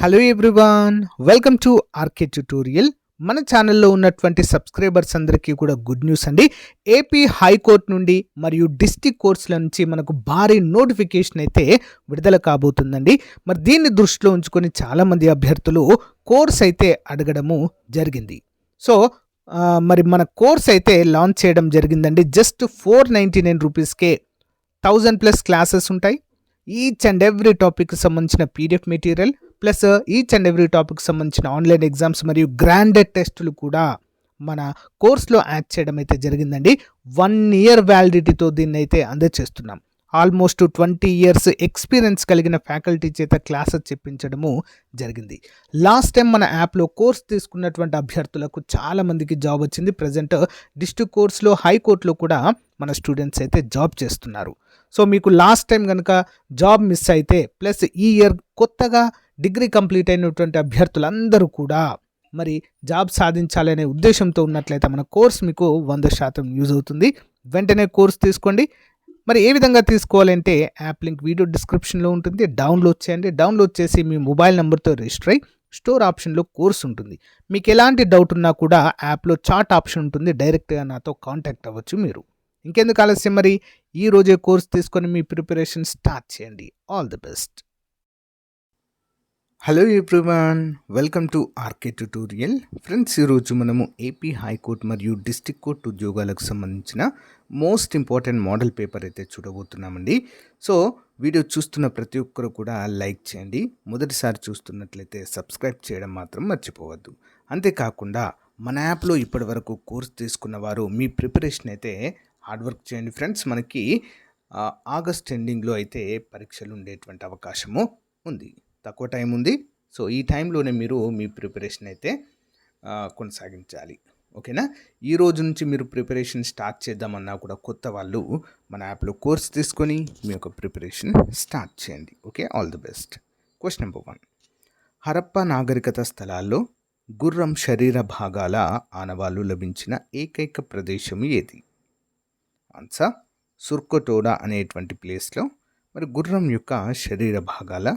Hello everyone, welcome to RK tutorial. మన ఛానల్లో ఉన్నటువంటి సబ్స్క్రైబర్స్ అందరికీ కూడా గుడ్ న్యూస్ అండి. ఏపీ హైకోర్టు నుండి మరియు డిస్ట్రిక్ట్ కోర్ట్స్ల నుంచి మనకు భారీ నోటిఫికేషన్ అయితే విడుదల కాబోతుందండి. మరి దీన్ని దృష్టిలో ఉంచుకొని చాలామంది అభ్యర్థులు కోర్స్ అయితే అడగడము జరిగింది. సో మరి మన కోర్స్ అయితే లాంచ్ చేయడం జరిగిందండి. జస్ట్ 499 రూపీస్కే 1000+ క్లాసెస్ ఉంటాయి. ఈచ్ అండ్ ఎవ్రీ టాపిక్కి సంబంధించిన PDF material plus each and every topic సంబంధించిన ఆన్లైన్ ఎగ్జామ్స్ మరియు గ్రాండెడ్ టెస్టులు కూడా మన కోర్స్లో యాడ్ చేయడం అయితే జరిగిందండి. 1 year వ్యాలిడిటీతో దీన్ని అయితే అందజేస్తున్నాం. ఆల్మోస్ట్ 20 years ఎక్స్పీరియన్స్ కలిగిన ఫ్యాకల్టీ చేత క్లాసెస్ చెప్పించడము జరిగింది. లాస్ట్ టైం మన యాప్లో కోర్స్ తీసుకున్నటువంటి అభ్యర్థులకు చాలామందికి జాబ్ వచ్చింది. ప్రజెంట్ డిస్ట్రిక్ట్ కోర్స్లో హైకోర్టులో కూడా మన స్టూడెంట్స్ అయితే జాబ్ చేస్తున్నారు. సో మీకు లాస్ట్ టైం కనుక జాబ్ మిస్ అయితే ప్లస్ ఈ ఇయర్ కొత్తగా డిగ్రీ కంప్లీట్ అయినటువంటి అభ్యర్థులందరూ కూడా మరి జాబ్ సాధించాలనే ఉద్దేశంతో ఉన్నట్లయితే మన కోర్స్ మీకు 100% యూజ్ అవుతుంది. వెంటనే కోర్స్ తీసుకోండి. మరి ఏ విధంగా తీసుకోవాలంటే యాప్ లింక్ వీడియో డిస్క్రిప్షన్లో ఉంటుంది. డౌన్లోడ్ చేయండి. డౌన్లోడ్ చేసి మీ మొబైల్ నెంబర్తో రిజిస్టర్ అయ్యి స్టోర్ ఆప్షన్లో కోర్స్ ఉంటుంది. మీకు ఎలాంటి డౌట్ ఉన్నా కూడా యాప్లో చాట్ ఆప్షన్ ఉంటుంది. డైరెక్ట్గా నాతో కాంటాక్ట్ అవ్వచ్చు మీరు. ఇంకెందుకు ఆలస్యం, మరి ఈ రోజే కోర్స్ తీసుకొని మీ ప్రిపరేషన్ స్టార్ట్ చేయండి. All the best. Hello everyone, welcome to RK tutorial. Friends, ఈరోజు మనము ఏపీ హైకోర్టు మరియు డిస్ట్రిక్ట్ కోర్టు ఉద్యోగాలకు సంబంధించిన మోస్ట్ ఇంపార్టెంట్ మోడల్ పేపర్ అయితే చూడబోతున్నామండి. సో వీడియో చూస్తున్న ప్రతి ఒక్కరు కూడా లైక్ చేయండి. మొదటిసారి చూస్తున్నట్లయితే సబ్స్క్రైబ్ చేయడం మాత్రం మర్చిపోవద్దు. అంతేకాకుండా మన యాప్లో ఇప్పటి వరకు కోర్స్ తీసుకున్న వారు మీ ప్రిపరేషన్ అయితే హార్డ్ వర్క్ చేయండి ఫ్రెండ్స్. మనకి ఆగస్ట్ ఎండింగ్లో అయితే పరీక్షలు ఉండేటువంటి అవకాశము ఉంది. తక్కువ టైం ఉంది. సో ఈ టైంలోనే మీరు మీ ప్రిపరేషన్ అయితే కొనసాగించాలి. ఓకేనా? ఈ రోజు నుంచి మీరు ప్రిపరేషన్ స్టార్ట్ చేద్దామన్నా కూడా కొత్త వాళ్ళు మన యాప్లో కోర్స్ తీసుకొని మీ యొక్క ప్రిపరేషన్ స్టార్ట్ చేయండి. Okay, all the best. Question number 1. Harappa నాగరికత స్థలాల్లో గుర్రం శరీర భాగాల ఆనవాళ్లు లభించిన ఏకైక ప్రదేశం ఏది? ఆన్సర్ సుర్కోటోడా అనేటువంటి ప్లేస్లో మరి గుర్రం యొక్క శరీర భాగాల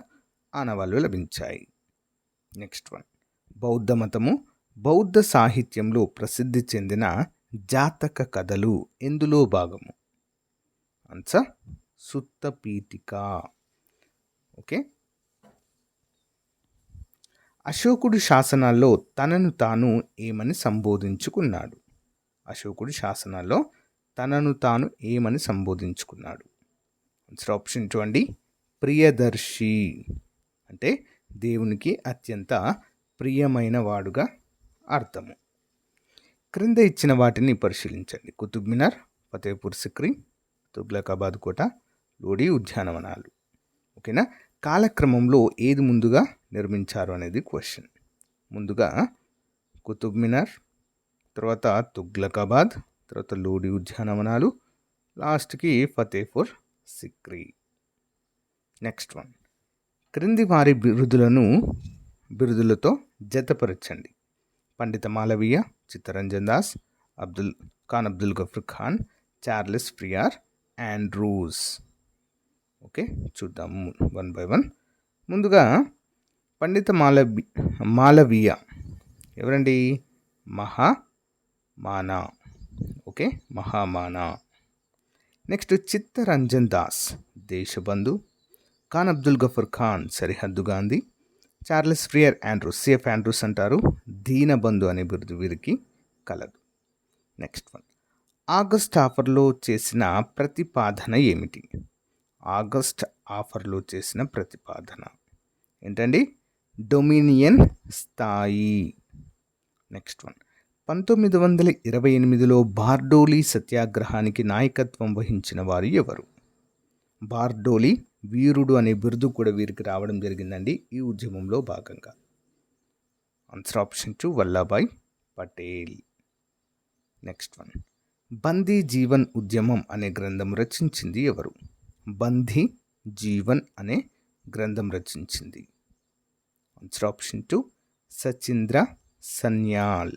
ఆనవాళ్లు లభించాయి. నెక్స్ట్ 1. బౌద్ధ మతము బౌద్ధ సాహిత్యంలో ప్రసిద్ధి చెందిన జాతక కథలు ఎందులో భాగము? ఆన్సర్ సుత్త పీఠిక. ఓకే. అశోకుడి శాసనాల్లో తనను తాను ఏమని సంబోధించుకున్నాడు? అశోకుడి శాసనాల్లో తనను తాను ఏమని సంబోధించుకున్నాడు? ఆన్సర్ ఆప్షన్ 2 అండి, ప్రియదర్శి. అంటే దేవునికి అత్యంత ప్రియమైన వాడుగా అర్థము. క్రింద ఇచ్చిన వాటిని పరిశీలించండి. కుతుబ్ మినార్, ఫతేపూర్ సిక్రీ, తుగ్లకాబాద్ కోట, లోడి ఉద్యానవనాలు. ఓకేనా? కాలక్రమంలో ఏది ముందుగా నిర్మించారు అనేది క్వశ్చన్. ముందుగా కుతుబ్ మినార్, తర్వాత తుగ్లకాబాద్, తర్వాత లోడి ఉద్యానవనాలు, లాస్ట్కి ఫతేపూర్ సిక్రీ. నెక్స్ట్ 1. క్రింది వారి బిరుదులతో జతపరచండి. Pandit Malaviya, Chittaranjan Das, Abdul Ghaffar Khan, Charles Freer, Andrews. Okay, చూద్దాము 1 by 1. ముందుగా పండిత మాలవీయ ఎవరండి? మహామానా. ఓకే, మహామానా. నెక్స్ట్ చిత్తరంజన్ దాస్ దేశబంధు, ఖాన్ అబ్దుల్ గఫర్ ఖాన్ సరిహద్దు Gandhi, Charles Freer Andrews, CF Andrews అంటారు, దీనబంధు అనే బిరుదు వీరికి కలదు. నెక్స్ట్ 1. ఆగస్ట్ ఆఫర్లో చేసిన ప్రతిపాదన ఏమిటి? ఆగస్ట్ ఆఫర్లో చేసిన ప్రతిపాదన ఏంటండి? డొమినియన్ స్థాయి. నెక్స్ట్ 1. 1928లో బార్డోలీ సత్యాగ్రహానికి నాయకత్వం వహించిన వారు ఎవరు? బార్డోలీ వీరుడు అనే బిరుదు కూడా వీరికి రావడం జరిగిందండి ఈ ఉద్యమంలో భాగంగా. Answer option 2 Vallabhbhai Patel. Next 1. బందీ జీవన్ ఉద్యమం అనే గ్రంథం రచించింది ఎవరు? బందీ జీవన్ అనే గ్రంథం రచించింది. Answer option 2 Sachindra Sanyal.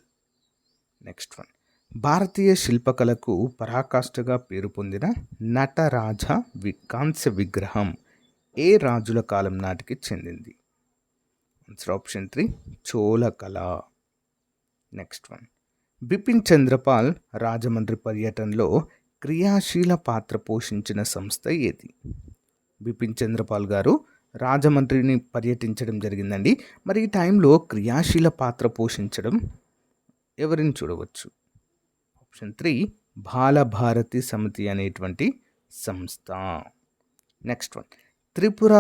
Next 1. భారతీయ శిల్పకళకు పరాకాష్ఠగా పేరు పొందిన నటరాజ కాంస్య విగ్రహం ఏ రాజుల కాలం నాటికి చెందింది? ఆన్సర్ ఆప్షన్ 3 చోళకళ. నెక్స్ట్ వన్, బిపిన్ చంద్రపాల్ రాజమండ్రి పర్యటనలో క్రియాశీల పాత్ర పోషించిన సంస్థ ఏది? బిపిన్ చంద్రపాల్ గారు రాజమండ్రిని పర్యటించడం జరిగిందండి. మరి ఈ టైంలో క్రియాశీల పాత్ర పోషించడం ఎవరిని చూడవచ్చు? ఆప్షన్ 3 బాలభారతి సమితి అనేటువంటి సంస్థ. నెక్స్ట్ వన్, త్రిపుర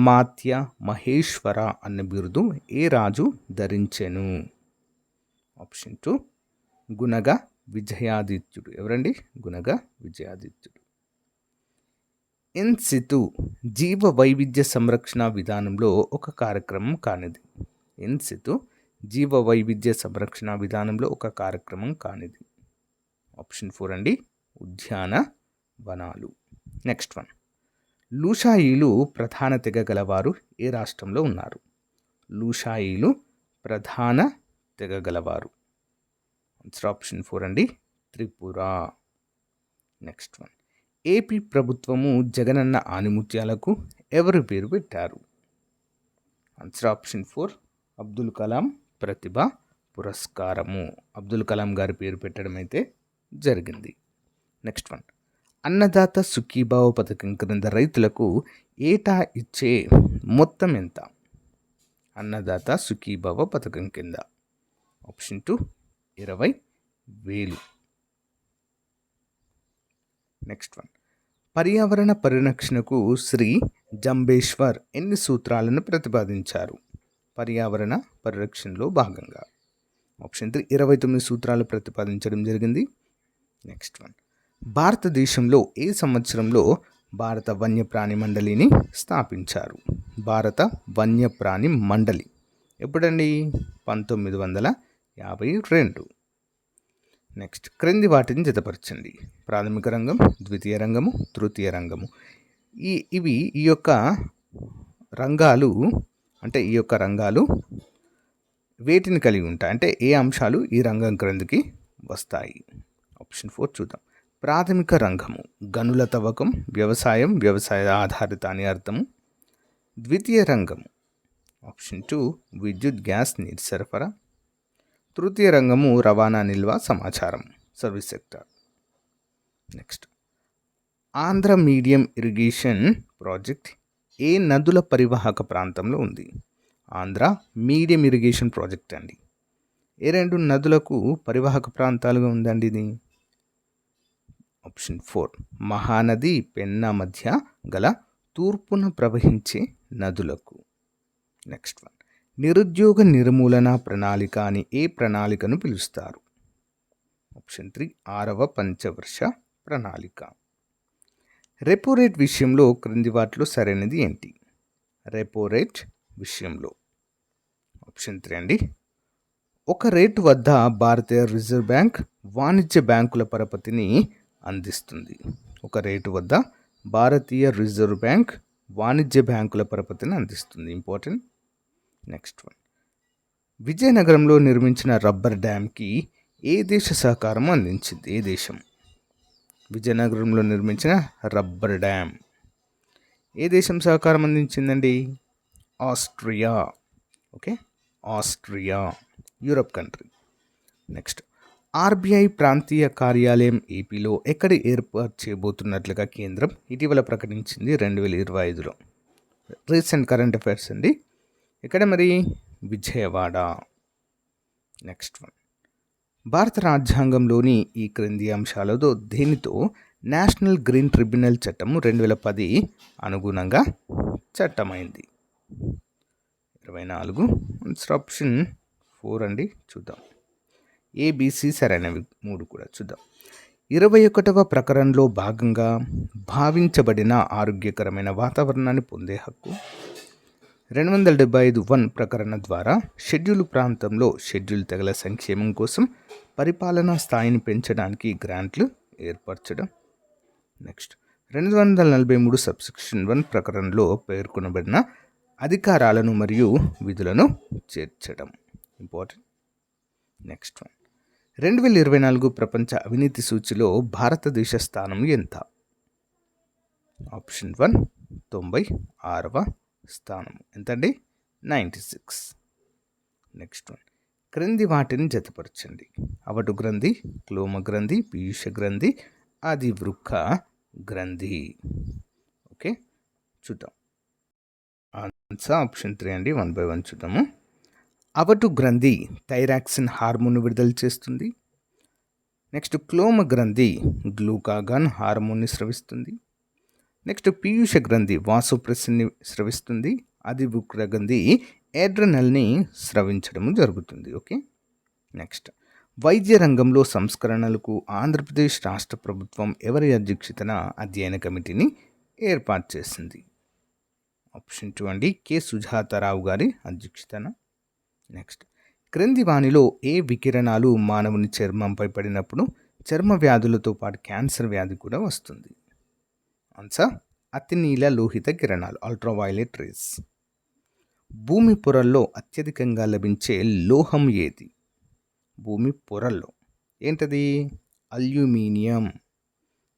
మాత్య మహేశ్వర అన్న బిరుదు ఏ రాజు ధరించెను? ఆప్షన్ 2 గుణగ విజయాదిత్యుడు. ఎవరండి? గుణగ విజయాదిత్యుడు. ఇన్ సితు జీవ వైవిధ్య సంరక్షణ విధానంలో ఒక కార్యక్రమం కానిది. ఇన్ సితు జీవ వైవిధ్య సంరక్షణ విధానంలో ఒక కార్యక్రమం కానిది. ఆప్షన్ 4 అండి ఉద్యాన వనాలు. నెక్స్ట్ వన్, లూషాయిలు ప్రధాన తెగ గలవారు ఏ రాష్ట్రంలో ఉన్నారు? లూషాయిలు ప్రధాన తెగ గలవారు. ఆన్సర్ ఆప్షన్ 4 అండి త్రిపుర. నెక్స్ట్ వన్, ఏపీ ప్రభుత్వము జగనన్న ఆనిముత్యాలకు ఎవరి పేరు పెట్టారు? ఆన్సర్ ఆప్షన్ 4 అబ్దుల్ కలాం ప్రతిభ పురస్కారము. అబ్దుల్ కలాం గారి పేరు పెట్టడం అయితే జరిగింది. నెక్స్ట్ వన్, అన్నదాత సుఖీభావ పథకం క్రింద రైతులకు ఏటా ఇచ్చే మొత్తం ఎంత? అన్నదాత సుఖీభావ పథకం కింద. ఆప్షన్ 2 20,000. నెక్స్ట్ వన్, పర్యావరణ పరిరక్షణకు శ్రీ జంబేశ్వర్ ఎన్ని సూత్రాలను ప్రతిపాదించారు? పర్యావరణ పరిరక్షణలో భాగంగా. ఆప్షన్ 3 29 సూత్రాలు ప్రతిపాదించడం జరిగింది. నెక్స్ట్ వన్, భారతదేశంలో ఏ సంవత్సరంలో భారత వన్యప్రాణి మండలిని స్థాపించారు? భారత వన్యప్రాణి మండలి ఎప్పుడండి? 1952. నెక్స్ట్, క్రింది వాటిని జతపరచండి. ప్రాథమిక రంగం, ద్వితీయ రంగము, తృతీయ రంగము. ఈ యొక్క రంగాలు వేటిని కలిగి ఉంటాయి అంటే ఏ అంశాలు ఈ రంగం క్రిందికి వస్తాయి? ఆప్షన్ 4 చూద్దాం. ప్రాథమిక రంగము గనుల తవ్వకం, వ్యవసాయం, వ్యవసాయ ఆధారిత అని అర్థము. ద్వితీయ రంగము ఆప్షన్ 2 విద్యుత్, గ్యాస్, నీటి సరఫరా. తృతీయ రంగము రవాణా, నిల్వ, సమాచారం, service sector. Next, Andhra medium irrigation project ఏ నదుల పరివాహక ప్రాంతంలో ఉంది? ఆంధ్ర మీడియం ఇరిగేషన్ ప్రాజెక్ట్ అండి ఏ 2 నదులకు పరివాహక ప్రాంతాలుగా ఉందండి ఇది? ఆప్షన్ 4 మహానది, పెన్నా మధ్య గల తూర్పున ప్రవహించే నదులకు. నెక్స్ట్ వన్, నిరుద్యోగ నిర్మూలన ప్రణాళిక అని ఏ ప్రణాళికను పిలుస్తారు? ఆప్షన్ 3 6వ పంచవర్ష ప్రణాళిక. రెపో రేట్ విషయంలో క్రింది వాటిలో సరైనది ఏంటి? రెపో రేట్ విషయంలో ఆప్షన్ 3 అండి ఒక రేటు వద్ద భారతీయ రిజర్వ్ బ్యాంక్ వాణిజ్య బ్యాంకుల పరపతిని అందిస్తుంది. ఒక రేటు వద్ద భారతీయ రిజర్వ్ బ్యాంక్ వాణిజ్య బ్యాంకుల పరపతిని అందిస్తుంది. ఇంపార్టెంట్. నెక్స్ట్ వన్, విజయనగరంలో నిర్మించిన రబ్బర్ డ్యామ్కి ఏ దేశ సహకారం అందించింది? ఏ దేశం? విజయనగరంలో నిర్మించిన రబ్బర్ డ్యామ్ ఏ దేశం సహకారం అందించిందండి? Austria. Okay, Austria, Europe country. Next, RBI ప్రాంతీయ కార్యాలయం ఏపీలో ఎక్కడ ఏర్పాటు చేయబోతున్నట్లుగా కేంద్రం ఇటీవల ప్రకటించింది 2025లో. రీసెంట్ కరెంట్ అఫైర్స్ అండి. ఎక్కడ మరి? విజయవాడ. నెక్స్ట్ వన్, భారత రాజ్యాంగంలోని ఈ క్రింది అంశాలతో దేనితో నేషనల్ గ్రీన్ ట్రిబ్యునల్ చట్టం 2010 అనుగుణంగా చట్టమైంది? 24. ఆన్సర్ ఆప్షన్ 4 అండి. చూద్దాం. ఏబిసి సరైనవి 3 కూడా చూద్దాం. 21వ ప్రకరణలో భాగంగా భావించబడిన ఆరోగ్యకరమైన వాతావరణాన్ని పొందే హక్కు. 275(1) ప్రకరణ ద్వారా షెడ్యూల్ ప్రాంతంలో షెడ్యూల్ తెగల సంక్షేమం కోసం పరిపాలనా స్థాయిని పెంచడానికి గ్రాంట్లు ఏర్పరచడం. నెక్స్ట్, 243 సబ్సెక్షన్ 1 ప్రకరణలో పేర్కొనబడిన అధికారాలను మరియు విధులను చేర్చడం. ఇంపార్టెంట్. నెక్స్ట్ వన్, 2024 ప్రపంచ అవినీతి సూచిలో భారతదేశ స్థానం ఎంత? ఆప్షన్ 1 96వ స్థానం. ఎంతండి? 96. నెక్స్ట్ వన్, క్రింది వాటిని జతపరచండి. అవటు గ్రంథి, క్లోమ గ్రంథి, పీయూష గ్రంథి, అధివృక్క గ్రంథి. ఓకే, చూద్దాం ఆన్సర్ ఆప్షన్ 3 అండి. 1 by 1 చూద్దాము. అవటు గ్రంథి థైరాక్సిన్ హార్మోన్ విడుదల చేస్తుంది. నెక్స్ట్ క్లోమ గ్రంథి గ్లూకాగాన్ హార్మోన్ని స్రవిస్తుంది. నెక్స్ట్ పీయూష గ్రంథి వాసోప్రెసిన్ని స్రవిస్తుంది. అధివృక్క గ్రంథి ఎడ్రినల్ని స్రవించడం జరుగుతుంది. ఓకే, నెక్స్ట్ వైద్య రంగంలో సంస్కరణలకు ఆంధ్రప్రదేశ్ రాష్ట్ర ప్రభుత్వం ఎవరి అధ్యక్షతన అధ్యయన కమిటీని ఏర్పాటు చేసింది? ఆప్షన్ 2 అండి, కె సుజాతారావు గారి అధ్యక్షతన. నెక్స్ట్ క్రింది వానిలో ఏ వికిరణాలు మానవుని చర్మంపై పడినప్పుడు చర్మ వ్యాధులతో పాటు క్యాన్సర్ వ్యాధి కూడా వస్తుంది? ఆన్సర్ అతినీల లోహిత కిరణాలు, అల్ట్రావైలెట్ రేస్. భూమి పొరల్లో అత్యధికంగా లభించే లోహం ఏది? భూమి పొరల్లో ఏంటది? అల్యూమినియం.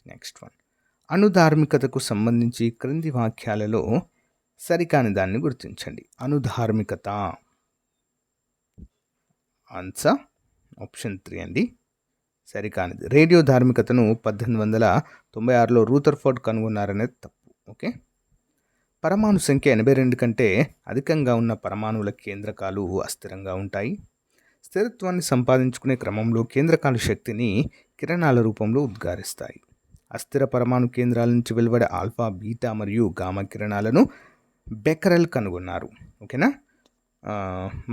నెక్స్ట్ వన్, అణుధార్మికతకు సంబంధించి క్రింది వాక్యాలలో సరికాని దాన్ని గుర్తించండి. అణుధార్మికత. ఆన్సర్ ఆప్షన్ 3 అండి, సరికానిది. రేడియో ధార్మికతను 1896లో రూథర్ఫోర్డ్ కనుగొన్నారనేది తప్పు. ఓకే, పరమాణు సంఖ్య 82 కంటే అధికంగా ఉన్న పరమాణువుల కేంద్రకాలు అస్థిరంగా ఉంటాయి. స్థిరత్వాన్ని సంపాదించుకునే క్రమంలో కేంద్రకాలు శక్తిని కిరణాల రూపంలో ఉద్గారిస్తాయి. అస్థిర పరమాణు కేంద్రాల నుంచి వెలువడే ఆల్ఫా, బీటా మరియు గామా కిరణాలను బెకరెల్ కనుగొన్నారు. ఓకేనా,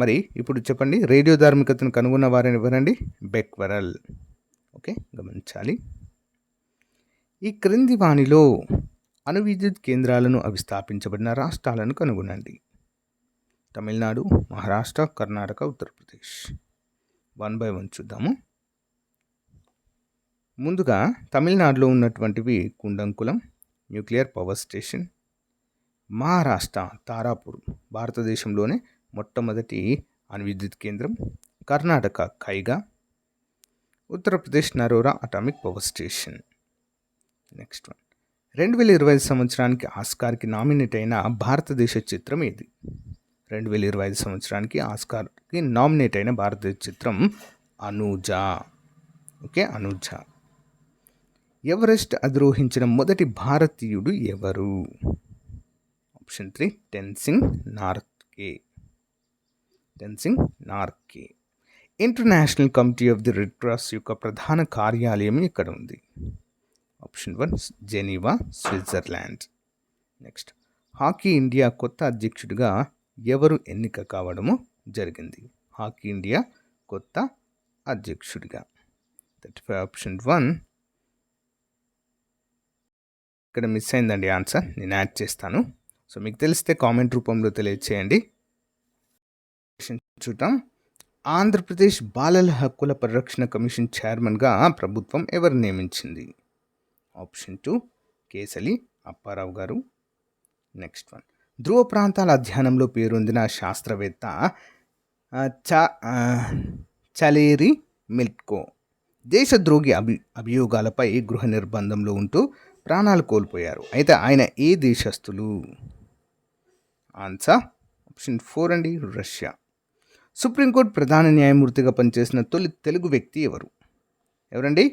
మరి ఇప్పుడు చెప్పండి, రేడియో ధార్మికతను కనుగొన్న వారిని ఎవరండి? బెక్వెరెల్. ఓకే, గమనించాలి. ఈ క్రింది వానిలో అణు విద్యుత్ కేంద్రాలను అవి స్థాపించబడిన రాష్ట్రాలను కనుగొనండి. తమిళనాడు, మహారాష్ట్ర, కర్ణాటక, ఉత్తరప్రదేశ్. 1 by 1 చూద్దాము. ముందుగా తమిళనాడులో ఉన్నటువంటివి Kudankulam nuclear power station, Maharashtra Tarapur భారతదేశంలోనే మొట్టమొదటి అణు విద్యుత్ కేంద్రం, Karnataka Kaiga, Uttar Pradesh Narora atomic power station. Next one, 2025 సంవత్సరానికి ఆస్కార్కి నామినేట్ అయిన భారతదేశ చిత్రం ఏది? 2025 సంవత్సరానికి ఆస్కార్కి నామినేట్ అయిన భారతదేశ చిత్రం అనూజా. ఓకే, అనూజా. ఎవరెస్ట్ అధిరోహించిన మొదటి భారతీయుడు ఎవరు? Option 3 Tenzing Norgay. Tenzing Norgay. International committee of the red cross యొక్క ప్రధాన కార్యాలయం ఎక్కడ ఉంది? Option 1 Geneva, Switzerland. Next, hockey India కొత్త అధ్యక్షుడిగా ఎవరు ఎన్నిక కావడము జరిగింది? హాకీ ఇండియా కొత్త అధ్యక్షుడిగా. 35 ఆప్షన్ 1 ఇక్కడ మిస్ అయిందండి ఆన్సర్, నేను యాడ్ చేస్తాను. సో మీకు తెలిస్తే కామెంట్ రూపంలో తెలియచేయండి. చూద్దాం, ఆంధ్రప్రదేశ్ బాలల హక్కుల పరిరక్షణ కమిషన్ చైర్మన్గా ప్రభుత్వం ఎవరు నియమించింది? ఆప్షన్ 2 కేసలి అప్పారావు గారు. నెక్స్ట్ వన్, ధ్రువ ప్రాంతాల అధ్యయనంలో పేరొందిన శాస్త్రవేత్త చలేరి మిల్కో దేశద్రోహి అభియోగాలపై గృహ నిర్బంధంలో ఉంటూ ప్రాణాలు కోల్పోయారు. అయితే ఆయన ఏ దేశస్థులు? ఆన్సర్ ఆప్షన్ 4 అండి, రష్యా. సుప్రీంకోర్టు ప్రధాన న్యాయమూర్తిగా పనిచేసిన తొలి తెలుగు వ్యక్తి ఎవరండి?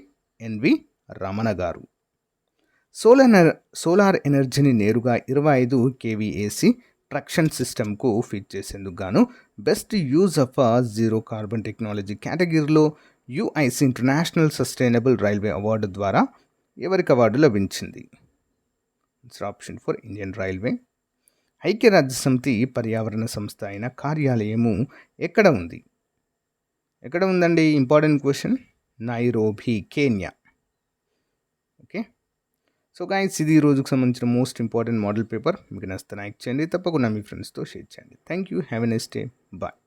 ఎన్వి రమణ గారు. సోలార్ ఎనర్జీని నేరుగా 25 kVAC ట్రక్షన్ సిస్టమ్కు ఫిట్ చేసేందుకు గాను best use of zero carbon technology కేటగిరీలో UIC international sustainable railway award ద్వారా ఎవరికి అవార్డు లభించింది? Option 4 Indian railway. ఐక్యరాజ్యసమితి పర్యావరణ సంస్థ అయిన కార్యాలయము ఎక్కడ ఉంది? ఎక్కడ ఉందండి? Important question. Nairobi, Kenya. Okay, so guys, ఇది ఈ రోజుకు సంబంధించిన మోస్ట్ ఇంపార్టెంట్ మోడల్ పేపర్. మీకు నచ్చితే లైక్ చేయండి, తప్పకుండా మీ ఫ్రెండ్స్తో షేర్ చేయండి. Thank you, have a nice day, bye.